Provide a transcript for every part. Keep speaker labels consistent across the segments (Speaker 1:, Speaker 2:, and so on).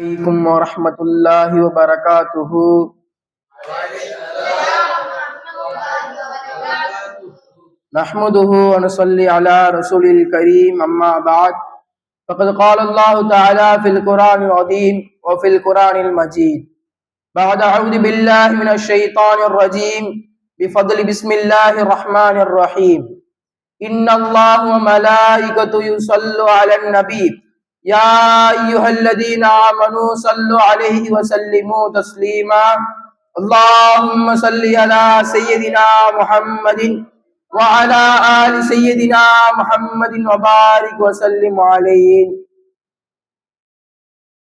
Speaker 1: عليكم ورحمة الله وبركاته. نحمده ونصلي على رسول الكريم أما بعد فقد قال الله تعالى في القرآن العظيم وفي القرآن المجيد بعد أعوذ بالله من الشيطان الرجيم بفضل بسم الله الرحمن الرحيم إن الله وملائكته يصلوا على النبي يا أيها الذين آمنوا صلوا عليه وسلموا تسليما اللهم صل على سيدنا محمد وعلى آل سيدنا محمد وبارك وسلم عليه.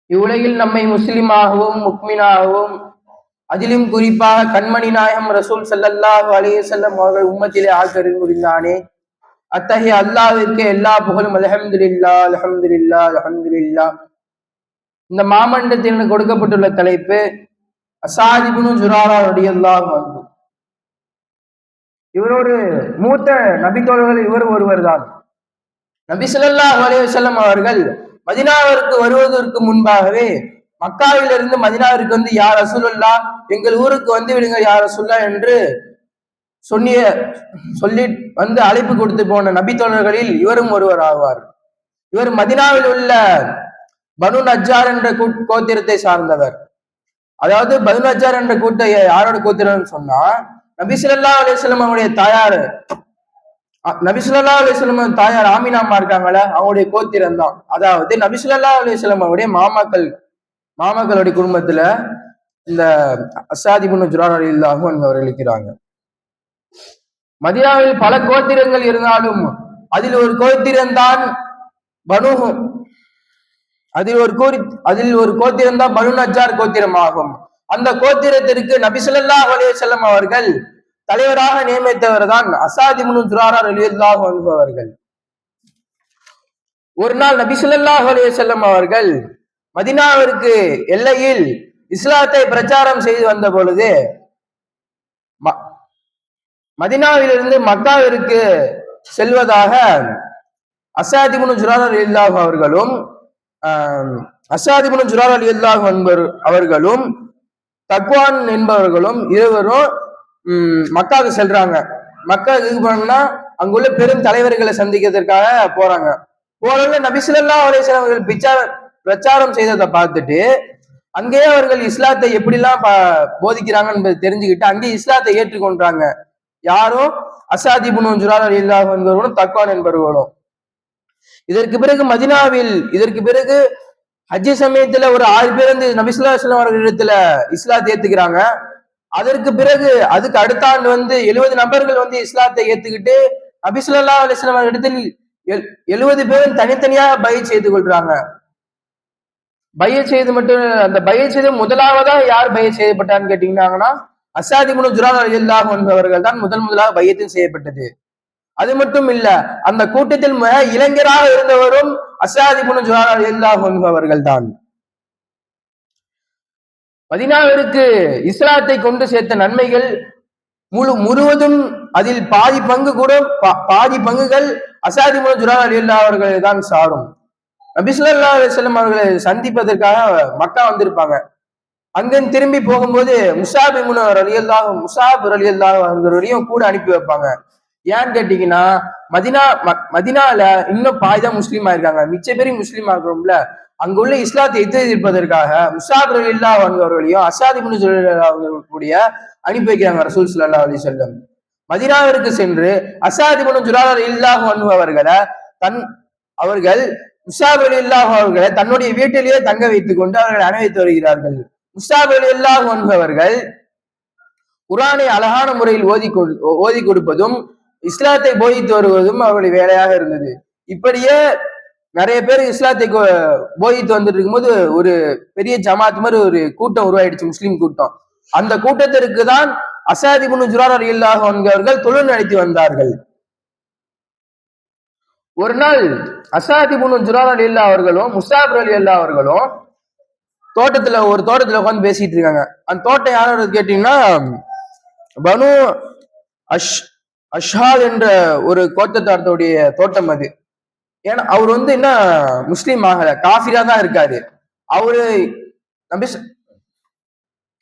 Speaker 1: இவ்வுலகில் நம்மை முஸ்லிமாகவும் முக்மினாகவும் அதிலும் குறிப்பாக கண்மணி நாயகம் ரசூல் ஸல்லல்லாஹு அலைஹி வஸல்லம் அவர்கள் உம்மத்திலே ஆக்கரின் புரிந்தானே. அத்தகைய அல்லாஹ்விற்கு எல்லா புகழும். அல்ஹம்துலில்லாஹ் அல்ஹம்துலில்லாஹ் அல்ஹம்துலில்லாஹ். இந்த மாமண்டத்தில் கொடுக்கப்பட்டுள்ள தலைப்பு அஸாத் இப்னு ஜுராரா ரலியல்லாஹு அன்ஹு. இவர் ஒரு மூத்த நபித்தோழர்கள், இவர் ஒருவர் தான். நபி ஸல்லல்லாஹு அலைஹி வஸல்லம் அவர்கள் மதீனாவிற்கு வருவதற்கு முன்பாகவே மக்காவிலிருந்து மதீனாவிற்கு வந்து யா ரசூலுல்லாஹ் எங்கள் ஊருக்கு வந்து விடுங்க யா ரசூலுல்லாஹ் என்று சொல்லி வந்து அழைப்பு கொடுத்து போன நபித்தோழர்களில் இவரும் ஒருவர் ஆவார். இவர் மதீனாவில் உள்ள பனு நஜ்ஜார் என்ற கோத்திரத்தை சார்ந்தவர். அதாவது பனு நஜ்ஜார் என்ற கூட்டம் யாரோட கோத்திரம் சொன்னா நபி ஸல்லல்லாஹு அலைஹி வஸல்லம் அவருடைய தாயார், நபி ஸல்லல்லாஹு அலைஹி வஸல்லம் தாயார் ஆமினாமா இருக்காங்களே, அவங்களுடைய கோத்திரம் தான். அதாவது நபி ஸல்லல்லாஹு அலைஹி வஸல்லம் அவருடைய மாமாக்களுடைய குடும்பத்துல இந்த அஸாத் இப்னு ஜுராரா ரலியல்லாஹு அன்ஹு அவர்கள் இருக்கிறாங்க. மதீனாவில் பல கோத்திரங்கள் இருந்தாலும் அதில் ஒரு கோத்திரம்தான் பனு நஜ்ஜார் கோத்திரம் ஆகும். அந்த கோத்திரத்திற்கு நபி ஸல்லல்லாஹு அலைஹி வஸல்லம் அவர்கள் தலைவராக நியமித்தவர் தான் அஸாத் இப்னு ஜுராரா ரலியல்லாஹு அன்ஹு அவர்கள். ஒரு நாள் நபி ஸல்லல்லாஹு அலைஹி வஸல்லம் அவர்கள் மதீனாவிற்கு எல்லையில் இஸ்லாத்தை பிரச்சாரம் செய்து வந்த பொழுது மதீனாவிலிருந்து மக்காவிற்கு செல்வதாக அஸாத் இப்னு ஜுராரா ரலியல்லாஹு அவர்களும் தக்வான் என்பவர்களும் இருவரும் மக்காவுக்கு செல்றாங்க. மக்கா இது பண்ணா அங்குள்ள பெரும் தலைவர்களை சந்திக்கிறதுக்காக போறாங்க. போறதுல நபி ஸல்லல்லாஹு அலைஹி வஸல்லம் அவர்கள் பிரச்சாரம் செய்ததை பார்த்துட்டு அங்கேயே அவர்கள் இஸ்லாத்தை எப்படிலாம் போதிக்கிறாங்க என்பதை தெரிஞ்சுக்கிட்டு அங்கேயே இஸ்லாத்தை ஏற்றுக்கொண்டாங்க. யாரும் அஸாத் இப்னு ஜுராரா ரலியல்லாஹு அன்ஹு தக்வான் என்பவர்களும். இதற்கு பிறகு ஹஜ் சமயத்துல ஒரு 6 பேர் வந்து நபி ஸல்லல்லாஹு அலைஹி வஸல்லம் அவர்களிடத்துல இஸ்லாத்தை ஏத்துக்கிறாங்க. அதற்கு பிறகு அதுக்கு அடுத்த ஆண்டு வந்து 70 நபர்கள் வந்து இஸ்லாத்தை ஏத்துக்கிட்டு நபி ஸல்லல்லாஹு அலைஹி வஸல்லம் அவர்களிடத்தில் 70 பேரும் தனித்தனியாக பைஅத் செய்து கொள்றாங்க. பைஅத் செய்து மட்டும் அந்த பைஅத் செய்து முதலாவதா யார் பைஅத் செய்யப்பட்டான்னு கேட்டீங்கன்னா அஸாத் இப்னு ஜுராரா ரலியல்லாஹு அன்ஹு அவர்கள் தான் முதலாக பைஅத் செய்யப்பட்டது. அது மட்டும் இல்ல, அந்த கூட்டத்தில் இளைஞராக இருந்தவரும் அஸாத் இப்னு ஜுராரா ரலியல்லாஹு அன்ஹு அவர்கள் தான். மதீனாவிற்கு இஸ்லாத்தை கொண்டு சேர்த்த நன்மைகள் முழுவதும் அதில் பாதி பங்குகள் அஸாத் இப்னு ஜுராரா ரலியல்லாஹு அவர்கள் தான் சாரும். நபி ஸல்லல்லாஹு அலைஹி வஸல்லம் அவர்களை சந்திப்பதற்காக மக்கா வந்திருப்பாங்க. அங்கிருந்து திரும்பி போகும்போது முஸாப் ரலியல்லாஹு அவர்களையும் கூட அனுப்பி வைப்பாங்க. ஏன்னு கேட்டீங்கன்னா மதீனால இன்னும் பாய்தான் முஸ்லீம் ஆயிருக்காங்க, மிச்ச பேரும் முஸ்லீம் ஆகிறோம்ல. அங்குள்ள இஸ்லாத்தை எதிர்ப்பதற்காக முஸாப் ரலியல்லாஹு அன்ஹு அவர்களையும் அஸாத் இப்னு ஜுராரா அவர்களுடைய அனுப்பி வைக்கிறாங்க ரசூல் ஸல்லல்லாஹு அலைஹி வஸல்லம். மதீனாவிற்கு சென்று அஸாத் இப்னு ஜுராரா ரலியல்லாஹு அன்ஹு அவர்கள் முஸாப் ரலியல்லாஹு அவர்களை தன்னுடைய வீட்டிலேயே தங்க வைத்துக் கொண்டு அவர்களை அணைத்து வருகிறார்கள். முஸாப் ரலியல்லாஹு அன்ஹு அவர்கள் குர்ஆனை அழகான முறையில் ஓதி கொடுப்பதும் இஸ்லாத்தை போதித்து வருவதும் அவருடைய வேலையாக இருந்தது. இப்படியே நிறைய பேர் இஸ்லாத்தை போதித்து வந்துட்டு இருக்கும்போது ஒரு பெரிய ஜமாத் மாதிரி ஒரு கூட்டம் உருவாயிடுச்சு, முஸ்லீம் கூட்டம். அந்த கூட்டத்திற்கு தான் அஸாத் இப்னு ஜுராரா ரலியல்லாஹு அன்ஹு அவர்கள் தொழில் நடத்தி வந்தார்கள். ஒரு நாள் அஸாத் இப்னு ஜுராரா ரலியல்லாஹு அவர்களும் முஸாப் ரலியல்லாஹு அவர்களும் ஒரு தோட்டத்துல உட்காந்து பேசிட்டு இருக்காங்க. அந்த தோட்டம் யாரோட கேட்டீங்கன்னா பனு அஷ்ஹாத் என்ற ஒரு கோத்தத்தாரத்துடைய தோட்டம் அது. ஏன்னா அவர் வந்து என்ன முஸ்லீம் ஆகல, காஃபிரா தான் இருக்காரு. அவரு நபி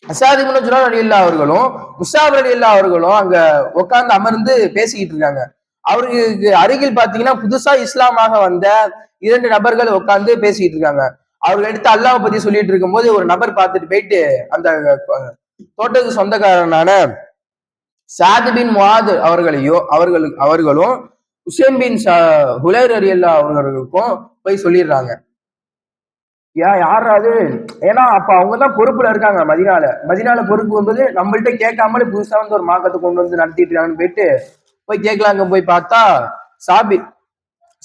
Speaker 1: அசாத் இப்னு ஜுரார் ரலியல்லாஹு அவர்களும் முஸாப் ரலியல்லாஹு அவர்களும் அங்க உட்கார்ந்து அமர்ந்து பேசிக்கிட்டு இருக்காங்க. அவருக்கு அருகில் பாத்தீங்கன்னா புதுசா இஸ்லாமாக வந்த 2 நபர்கள் உட்கார்ந்து பேசிக்கிட்டு இருக்காங்க. அவர்கள் எடுத்து அல்லாஹ் பத்தி சொல்லிட்டு இருக்கும்போது ஒரு நபர் பார்த்துட்டு போயிட்டு அந்த தோட்டத்துக்கு சொந்தக்காரனான சாத் பின் முஆத் அவர்களும் உசேன் பின் ஹுலைர் ரலியல்லாஹு அவர்களுக்கும் போய் சொல்லிடுறாங்க. யாராவது, ஏன்னா அப்ப அவங்கதான் பொறுப்புல இருக்காங்க. மதினால பொறுப்பு வந்து நம்மள்ட்ட கேட்காமலே புதுசா வந்து ஒரு மார்க்கத்தை கொண்டு வந்து நடத்திட்டு இருக்காங்கன்னு போய் கேட்கலாங்க. போய் பார்த்தா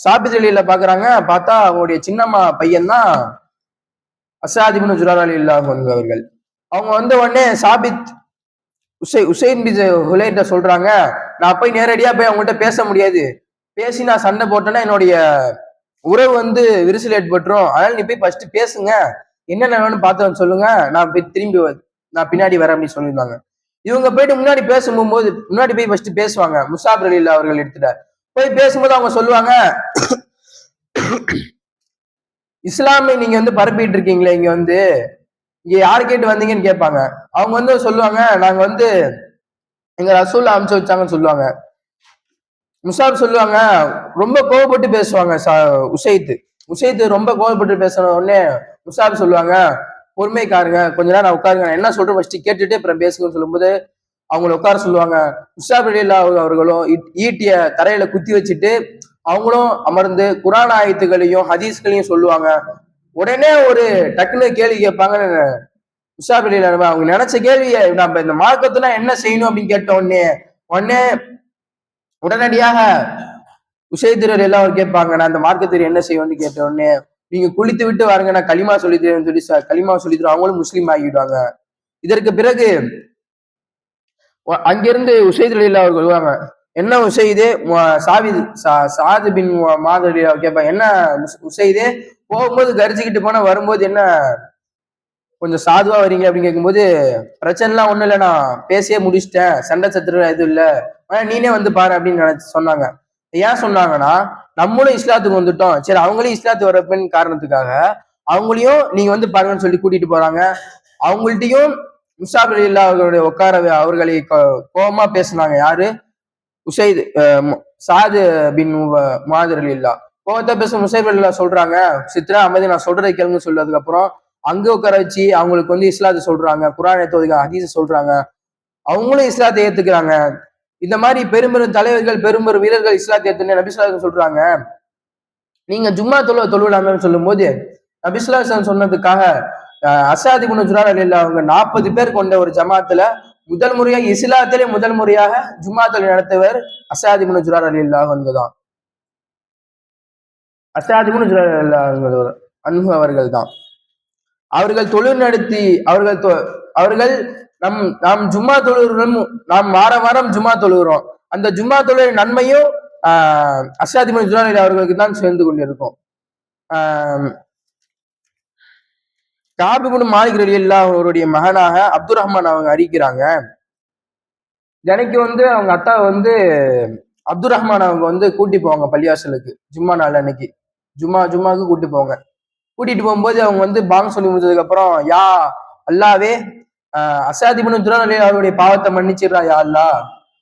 Speaker 1: சாபித் அலியில பாக்குறாங்க. பார்த்தா அவங்களுடைய சின்னம்மா பையன் தான் அசாத் இப்னு ஜுரார் ரலியல்லாஹு அன்ஹு அவர்கள். அவங்க வந்த உடனே சாபித் உசைன் பின் ஹுலைர்ட்ட சொல்றாங்க, நான் போய் நேரடியா போய் அவங்கள்ட்ட பேச முடியாது, பேசி நான் சண்டை போட்டேன்னா என்னுடைய உறவு வந்து விரிசல் ஏற்பட்டுரும். அதனால நீ போய் ஃபர்ஸ்ட் பேசுங்க, என்னென்ன வேணும்னு பார்த்து சொல்லுங்க, நான் நான் பின்னாடி வரேன் அப்படின்னு சொல்லியிருந்தாங்க. இவங்க போயிட்டு முன்னாடி முன்னாடி போய் ஃபர்ஸ்ட் பேசுவாங்க. முஸாப் ரலியல்லாஹு அவர்கள் எடுத்துட்ட போய் பேசும்போது அவங்க சொல்லுவாங்க, இஸ்லாமை நீங்க வந்து பரப்பிட்டு இருக்கீங்களே, இங்க யாரு கேட்டு வந்தீங்கன்னு கேட்பாங்க. அவங்க வந்து சொல்லுவாங்க, நாங்க வந்து எங்க ரசூல் அனுப்பிச்சு வச்சாங்கன்னு சொல்லுவாங்க. முஸாப் சொல்லுவாங்க, ரொம்ப கோவப்பட்டு பேசுவாங்க. உசைத்து ரொம்ப கோவப்பட்டு பேசுன உடனே முஸாப் சொல்லுவாங்க, பொறுமைக்காருங்க, கொஞ்ச நேரம் உட்காருங்க, நான் என்ன சொல்றேன் ஃபர்ஸ்ட் கேட்டுட்டு அப்புறம் பேசுங்கன்னு சொல்லும்போது அவங்களை உட்கார சொல்லுவாங்க. முஸாப் ரலியல்லாஹு அவர்களும் ஈட்டிய தரையில குத்தி வச்சுட்டு அவங்களும் அமர்ந்து குர்ஆன் ஆயத்துகளையும் ஹதீஸ்களையும் சொல்லுவாங்க. உடனே ஒரு டக்குன்னு கேள்வி கேட்பாங்க. முஸாப் ரலியல்லாஹு அவங்க நினைச்ச கேள்வியை, நம்ம இந்த மார்க்கத்துல என்ன செய்யணும் அப்படின்னு கேட்ட உடனே உடனடியாக உசைத்திரர் எல்லாம் கேட்பாங்க, நான் அந்த மார்க்கத்தில் என்ன செய்வேன்னு கேட்ட உடனே, நீங்க குளித்து விட்டு வாருங்க, நான் களிமா சொல்லித்தரேன்னு சொல்லி களிமா சொல்லித்தரோம். அவங்களும் முஸ்லீம் ஆகிடுவாங்க. இதற்கு பிறகு அங்கிருந்து உசைத் அலி அவர்கள் வருவாங்க. என்ன உசைதே சாது பின் மாதிரி கேட்பாங்க, என்ன உசைதே போகும்போது கரிச்சுக்கிட்டு போனா வரும்போது என்ன கொஞ்சம் சாதுவா வரீங்க அப்படின்னு கேட்கும்போது, பிரச்சனைலாம் ஒண்ணும் இல்லை, நான் பேசியே முடிச்சிட்டேன், சண்டை சத்துரு எதுவும் இல்லை, நீனே வந்து பாரு அப்படின்னு சொன்னாங்க. ஏன் சொன்னாங்கன்னா, நம்மளும் இஸ்லாத்துக்கு வந்துட்டோம், சரி அவங்களையும் இஸ்லாத்து வரப்பின் காரணத்துக்காக அவங்களையும் நீங்க வந்து பாருங்கன்னு சொல்லி கூட்டிட்டு போறாங்க. அவங்கள்ட்டையும் முஸாப் ரலியல்லாஹு அவர்களுடைய அவர்களை கோபமா பேசினாங்க. யாரு? சாது பின் முஆத் ரலியல்லாஹு கோபத்தை பேச முஸாப் ரலியல்லாஹு சொல்றாங்க, சித்ரா அமைதி, நான் சொல்றதை கேளுங்க சொல்லதுக்கு அப்புறம் அங்க உட்கார வச்சு அவங்களுக்கு வந்து இஸ்லாத்தை சொல்றாங்க, குர்ஆன் ஹதீஸை சொல்றாங்க. அவங்களும் இஸ்லாத்தை ஏத்துக்கிறாங்க. இந்த மாதிரி பெரும்பெரும் தலைவர்கள் பெரும்பெரும் வீரர்கள் இஸ்லாத்தை ஏத்துன்னு நபி ஸல்லல்லாஹு அலைஹி சொல்றாங்க. நீங்க ஜும்மா தொழுவிடாமன்னு சொல்லும் போது நபி ஸல்லல்லாஹு அலைஹி சொன்னதுக்காக அசாத் இப்னு ஜுரார் ரலியல்லாஹு அவங்க 40 பேர் கொண்ட ஒரு ஜமாத்துல முதல் முறையாக ஜும்மா தொழுகை நடத்தவர் அசாத் இப்னு ஜுரார் ரலியல்லாஹு அன்ஹுதான். அசாத் இப்னு ஜுரார் ரலியல்லாஹு அன்ஹு அவர்கள் தான். அவர்கள் தொழில் நடத்தி அவர்கள் நாம் ஜும்மா தொழுகிறோம், நாம் வாரம் ஜும்மா தொழுகிறோம். அந்த ஜும்மா தொழுகை நன்மையும் அசாத் இப்னு ஜுரார் அவர்களுக்கு தான் சேர்ந்து கொண்டிருக்கும். கஅப் இப்னு மாலிக் ரலியல்லாஹு அவருடைய மகனாக அப்துர் ரஹ்மான் அவங்க அறிவிக்கிறாங்க, எனக்கு வந்து அவங்க அத்தா வந்து அப்துர் ரஹ்மான் அவங்க வந்து கூட்டி போவாங்க பள்ளிவாசலுக்கு ஜும்மா நாள் அன்னைக்கு. ஜும்மாவுக்கு கூட்டிட்டு போகும்போது அவங்க வந்து பாங் சொல்லி முடிஞ்சதுக்கு அப்புறம், யா அல்லாவே அசாத் இப்னு ஜுரார் ரலியல்லாஹு அவருடைய பாவத்தை மன்னிச்சிடுறா யா அல்லாஹ்,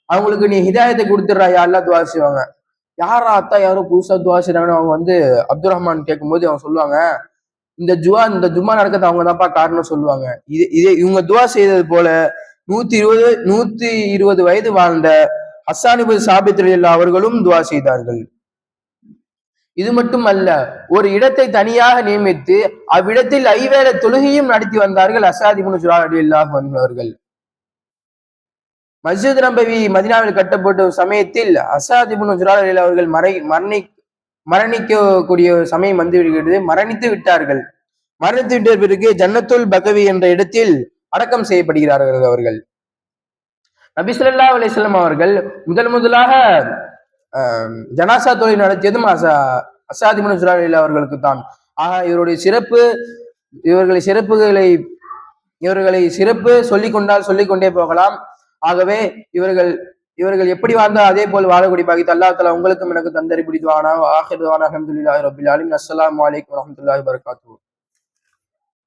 Speaker 1: அவங்களுக்கு நீ ஹிதாயத்தை கொடுத்துடுறா யா அல்லாஹ் துவா செய்வாங்க. யாரா அத்தா யாரோ புதுசா துவா செய்றாங்கன்னு அவங்க வந்து அப்துர் ரஹ்மான் கேட்கும்போது அவங்க சொல்லுவாங்க, இந்த ஜும்மா நடக்கிறது அவங்க தான்ப்பா காரணம் சொல்லுவாங்க. இவங்க துவா செய்தது போல 120 வயது வாழ்ந்த ஹஸ்ஸான் இப்னு சாபித் ரலியல்லாஹு அவர்களும் துவா செய்தார்கள். இது மட்டும் அல்ல, ஒரு இடத்தை தனியாக நியமித்து அவ்விடத்தில் 5 வேளை தொழுகையும் நடத்தி வந்தார்கள் அசாத் இப்னு ஜுரார் ரலியல்லாஹு அன்ஹு அவர்கள். மஸ்ஜித் நபவி மதீனாவில் கட்டப்பட்ட சமயத்தில் அசாத் இப்னு ஜுரார் ரலியல்லாஹு அவர்கள் மரணிக்கக்கூடிய சமயம் வந்து விடுகிறது. மரணித்து விட்டார்கள். மரணித்து விட்ட பிறகு ஜன்னத்துல் பகவி என்ற இடத்தில் அடக்கம் செய்யப்படுகிறார்கள் அவர்கள். நபி ஸல்லல்லாஹு அலைஹி வஸல்லம் அவர்கள் முதலாக ஜனாசா தொழில் நடத்தியதும் அசாத் இப்னு ஜுரார் ரலியல்லாஹு அவர்களுக்கு தான். ஆக இவர்களை சிறப்பு சொல்லிக்கொண்டே போகலாம். ஆகவே இவர்கள் எப்படி வாழ்ந்தால் அதே போல் வாழக்கூடிய பாக்கியத்தை அல்லாஹ் தஆலா உங்களுக்கும் எனக்கு தந்தரி பிடித்துவானா. ஆகிரு துஆனா அல்ஹம்துலில்லாஹி ரப்பில் ஆலமீன். அஸ்ஸலாமு அலைக்கும் வரஹ்மத்துல்லாஹி வபரகாத்துஹு.